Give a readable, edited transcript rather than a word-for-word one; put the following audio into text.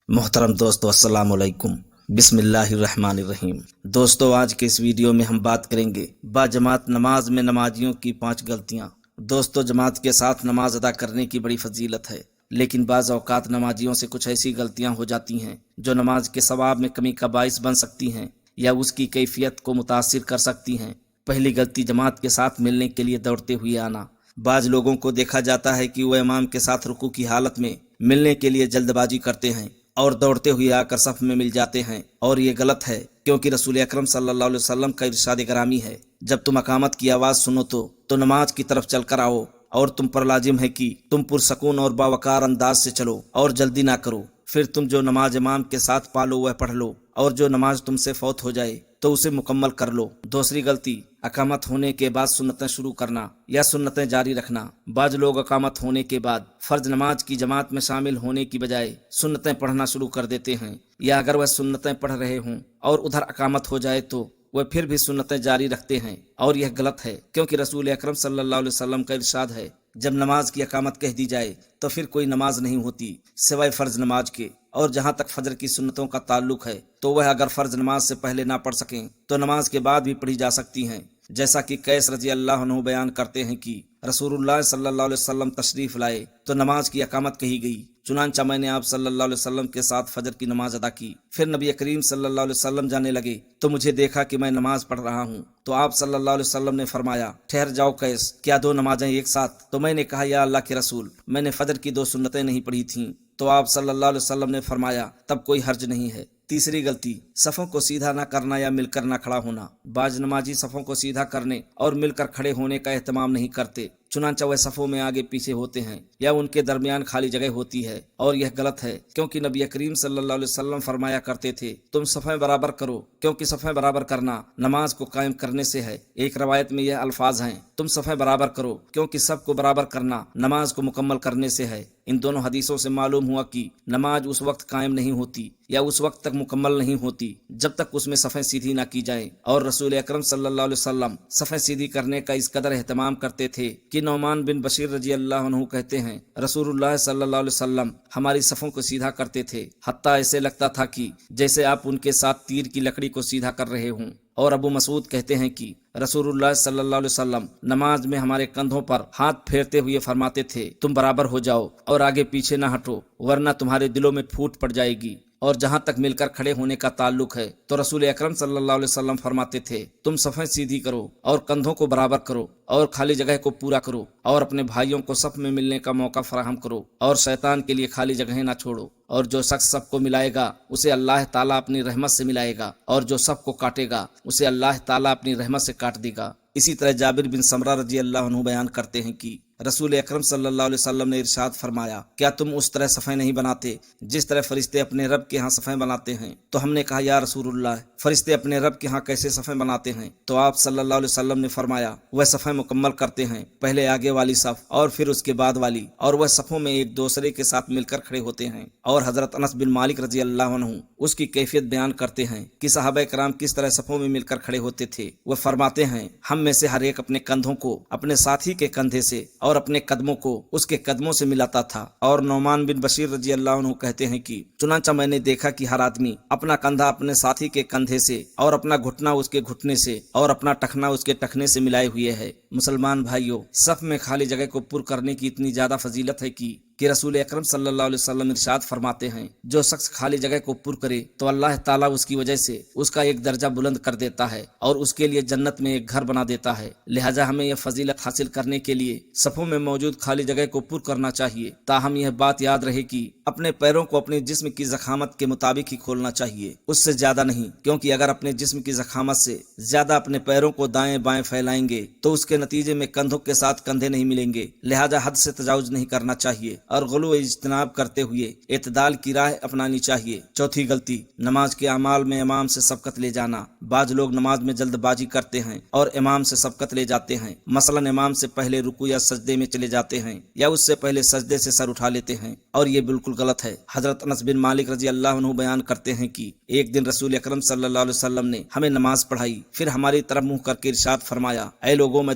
محترم دوستو السلام علیکم۔ بسم اللہ الرحمن الرحیم۔ دوستو آج کے اس ویڈیو میں ہم بات کریں گے باجماعت نماز میں نمازیوں کی 5 غلطیاں۔ دوستو جماعت کے ساتھ نماز ادا کرنے کی بڑی فضیلت ہے، لیکن بعض اوقات نمازیوں سے کچھ ایسی غلطیاں ہو جاتی ہیں جو نماز کے ثواب میں کمی کا باعث بن سکتی ہیں یا اس کی کیفیت کو متاثر کر سکتی ہیں۔ پہلی غلطی جماعت کے ساتھ ملنے کے لیے دوڑتے ہوئے آنا۔ بعض لوگوں کو دیکھا جاتا ہے کہ وہ امام کے ساتھ رکوع کی حالت میں ملنے کے لیے جلد بازی کرتے ہیں اور دوڑتے ہوئے آ کر صف میں مل جاتے ہیں، اور یہ غلط ہے کیونکہ رسول اکرم صلی اللہ علیہ وسلم کا ارشاد گرامی ہے، جب تم اقامت کی آواز سنو تو نماز کی طرف چل کر آؤ، اور تم پر لازم ہے کہ تم پرسکون اور باوقار انداز سے چلو اور جلدی نہ کرو۔ پھر تم جو نماز امام کے ساتھ پالو وہ پڑھ لو، اور جو نماز تم سے فوت ہو جائے تو اسے مکمل کر لو۔ دوسری غلطی، اقامت ہونے کے بعد سنتیں شروع کرنا یا سنتیں جاری رکھنا۔ بعض لوگ اقامت ہونے کے بعد فرض نماز کی جماعت میں شامل ہونے کی بجائے سنتیں پڑھنا شروع کر دیتے ہیں، یا اگر وہ سنتیں پڑھ رہے ہوں اور ادھر اقامت ہو جائے تو وہ پھر بھی سنتیں جاری رکھتے ہیں، اور یہ غلط ہے کیونکہ رسول اکرم صلی اللہ علیہ وسلم کا ارشاد ہے، جب نماز کی اقامت کہہ دی جائے تو پھر کوئی نماز نہیں ہوتی سوائے فرض نماز کے۔ اور جہاں تک فجر کی سنتوں کا تعلق ہے تو وہ اگر فرض نماز سے پہلے نہ پڑھ سکیں تو نماز کے بعد بھی پڑھی جا سکتی ہیں، جیسا کہ قیس رضی اللہ عنہ بیان کرتے ہیں کہ رسول اللہ صلی اللہ علیہ وسلم تشریف لائے تو نماز کی اقامت کہی گئی، چنانچہ میں نے آپ صلی اللہ علیہ وسلم کے ساتھ فجر کی نماز ادا کی۔ پھر نبی کریم صلی اللہ علیہ وسلم جانے لگے تو مجھے دیکھا کہ میں نماز پڑھ رہا ہوں، تو آپ صلی اللہ علیہ وسلم نے فرمایا، ٹھہر جاؤ قیس، کیا 2 نمازیں ایک ساتھ؟ تو میں نے کہا، یا اللہ کے رسول، میں نے فجر کی 2 سنتیں نہیں پڑھی تھیں۔ تو آپ صلی اللہ علیہ وسلم نے فرمایا، تب کوئی حرج نہیں ہے۔ تیسری غلطی، صفوں کو سیدھا نہ کرنا یا مل کر نہ کھڑا ہونا۔ بعض نمازی صفوں کو سیدھا کرنے اور مل کر کھڑے ہونے کا اہتمام نہیں کرتے، چنانچہ وہ صفوں میں آگے پیچھے ہوتے ہیں یا ان کے درمیان خالی جگہ ہوتی ہے، اور یہ غلط ہے کیونکہ نبی کریم صلی اللہ علیہ وسلم فرمایا کرتے تھے، تم صفیں برابر کرو، کیونکہ صفیں برابر کرنا نماز کو قائم کرنے سے ہے۔ ایک روایت میں یہ الفاظ ہیں، تم صفیں برابر کرو، کیونکہ سب کو برابر کرنا نماز کو مکمل کرنے سے ہے۔ ان دونوں حدیثوں سے معلوم ہوا کہ نماز اس وقت قائم نہیں ہوتی یا اس وقت تک مکمل نہیں ہوتی جب تک اس میں صفیں سیدھی نہ کی جائیں، اور رسول اکرم صلی اللہ علیہ وسلم صفیں سیدھی کرنے کا اس قدر اہتمام کرتے تھے کہ نعمان بن بشیر رضی اللہ عنہ کہتے ہیں، رسول اللہ صلی اللہ علیہ وسلم ہماری صفوں کو سیدھا کرتے تھے، حتیٰ ایسے لگتا تھا کہ جیسے آپ ان کے ساتھ تیر کی لکڑی کو سیدھا کر رہے ہوں۔ اور ابو مسعود کہتے ہیں کہ رسول اللہ صلی اللہ علیہ وسلم نماز میں ہمارے کندھوں پر ہاتھ پھیرتے ہوئے فرماتے تھے، تم برابر ہو جاؤ اور آگے پیچھے نہ ہٹو، ورنہ تمہارے دلوں میں پھوٹ پڑ جائے گی۔ اور جہاں تک مل کر کھڑے ہونے کا تعلق ہے تو رسول اکرم صلی اللہ علیہ وسلم فرماتے تھے، تم صفیں سیدھی کرو اور کندھوں کو برابر کرو اور خالی جگہ کو پورا کرو، اور اپنے بھائیوں کو صف میں ملنے کا موقع فراہم کرو، اور شیطان کے لیے خالی جگہیں نہ چھوڑو۔ اور جو شخص سب کو ملائے گا اسے اللہ تعالیٰ اپنی رحمت سے ملائے گا، اور جو سب کو کاٹے گا اسے اللہ تعالیٰ اپنی رحمت سے کاٹ دے گا۔ اسی طرح جابر بن سمرہ رضی اللہ عنہ بیان کرتے ہیں کہ رسول اکرم صلی اللہ علیہ وسلم نے ارشاد فرمایا، کیا تم اس طرح صفیں نہیں بناتے جس طرح فرشتے اپنے رب کے ہاں صفیں بناتے ہیں؟ تو ہم نے کہا، یا رسول اللہ، فرشتے اپنے رب کے ہاں کیسے صفیں بناتے ہیں؟ تو آپ صلی اللہ علیہ وسلم نے فرمایا، وہ صفیں مکمل کرتے ہیں، پہلے آگے والی صف اور پھر اس کے بعد والی، اور وہ صفوں میں ایک دوسرے کے ساتھ مل کر کھڑے ہوتے ہیں۔ اور حضرت انس بن مالک رضی اللہ عنہ اس کی کیفیت بیان کرتے ہیں کہ صحابہ کرام کس طرح صفوں میں مل کر کھڑے ہوتے تھے۔ وہ فرماتے ہیں، ہم میں سے ہر ایک اپنے کندھوں کو اپنے ساتھی کے کندھے سے اور اپنے قدموں کو اس کے قدموں سے ملاتا تھا۔ اور نعمان بن بشیر رضی اللہ عنہ کہتے ہیں کہ چنانچہ میں نے دیکھا کہ ہر آدمی اپنا کندھا اپنے ساتھی کے کندھے سے اور اپنا گھٹنا اس کے گھٹنے سے اور اپنا ٹخنا اس کے ٹخنے سے ملائے ہوئے ہے۔ مسلمان بھائیوں، صف میں خالی جگہ کو پر کرنے کی اتنی زیادہ فضیلت ہے کہ رسول اکرم صلی اللہ علیہ وسلم ارشاد فرماتے ہیں، جو شخص خالی جگہ کو پر کرے تو اللہ تعالیٰ اس کی وجہ سے اس کا ایک درجہ بلند کر دیتا ہے اور اس کے لیے جنت میں ایک گھر بنا دیتا ہے۔ لہٰذا ہمیں یہ فضیلت حاصل کرنے کے لیے صفوں میں موجود خالی جگہ کو پر کرنا چاہیے، تاہم یہ بات یاد رہے کہ اپنے پیروں کو اپنے جسم کی ضخامت کے مطابق ہی کھولنا چاہیے، اس سے زیادہ نہیں، کیونکہ اگر اپنے جسم کی ضخامت سے زیادہ اپنے پیروں کو دائیں بائیں پھیلائیں گے تو اس کے نتیجے میں کندھوں کے ساتھ کندھے نہیں ملیں گے۔ لہٰذا حد سے تجاوز نہیں کرنا چاہیے اور غلو اجتناب کرتے ہوئے اعتدال کی راہ اپنانی چاہیے۔ چوتھی غلطی، نماز کے اعمال میں امام سے سبقت لے جانا۔ بعض لوگ نماز میں جلد بازی کرتے ہیں اور امام سے سبقت لے جاتے ہیں، مثلا امام سے پہلے رکوع یا سجدے میں چلے جاتے ہیں یا اس سے پہلے سجدے سے سر اٹھا لیتے ہیں، اور یہ بالکل غلط ہے۔ حضرت انس بن مالک رضی اللہ عنہ بیان کرتے ہیں کہ ایک دن رسول اکرم صلی اللہ علیہ وسلم نے ہمیں نماز پڑھائی، پھر ہماری طرف منہ کر کے ارشاد فرمایا، اے لوگوں، میں